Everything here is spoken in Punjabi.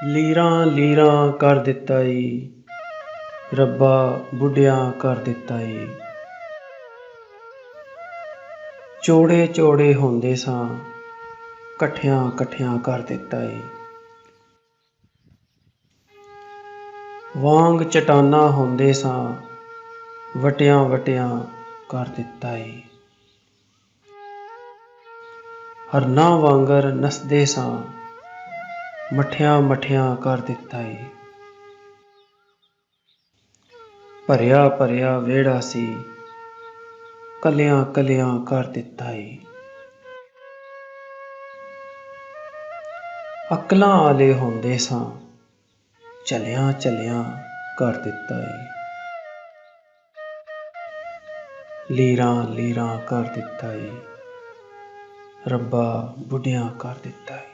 ਲੀਰਾਂ ਲੀਰਾਂ ਕਰ ਦਿੱਤਾ ਈ, ਰੱਬਾ ਬੁੱਢਿਆਂ ਕਰ ਦਿੱਤਾ ਈ। ਚੌੜੇ ਚੌੜੇ ਹੁੰਦੇ ਸਾਂ, ਕੱਠਿਆਂ ਕੱਠਿਆਂ ਕਰ ਦਿੱਤਾ ਈ। ਵਾਂਗ ਚਟਾਨਾਂ ਹੁੰਦੇ ਸਾਂ, ਵਟਿਆਂ ਵਟਿਆਂ ਕਰ ਦਿੱਤਾ ਈ। ਹਰਨਾਂ ਵਾਂਗਰ ਨੱਸਦੇ ਸਾਂ, ਮੱਠਿਆਂ ਮੱਠਿਆਂ ਕਰ ਦਿੱਤਾ ਈ। ਭਰਿਆ ਭਰਿਆ ਵਿਹੜਾ ਸੀ, ਕੱਲਿਆਂ ਕੱਲਿਆਂ ਕਰ ਦਿੱਤਾ ਈ। ਅਕਲਾਂ ਆਲੇ ਹੁੰਦੇ ਸਾਂ, ਝੱਲਿਆਂ ਝੱਲਿਆਂ ਕਰ ਦਿੱਤਾ ਈ। ਲੀਰਾਂ ਲੀਰਾਂ ਕਰ ਦਿੱਤਾ ਈ, ਰੱਬਾ ਬੁੱਢਿਆਂ ਕਰ ਦਿੱਤਾ ਈ।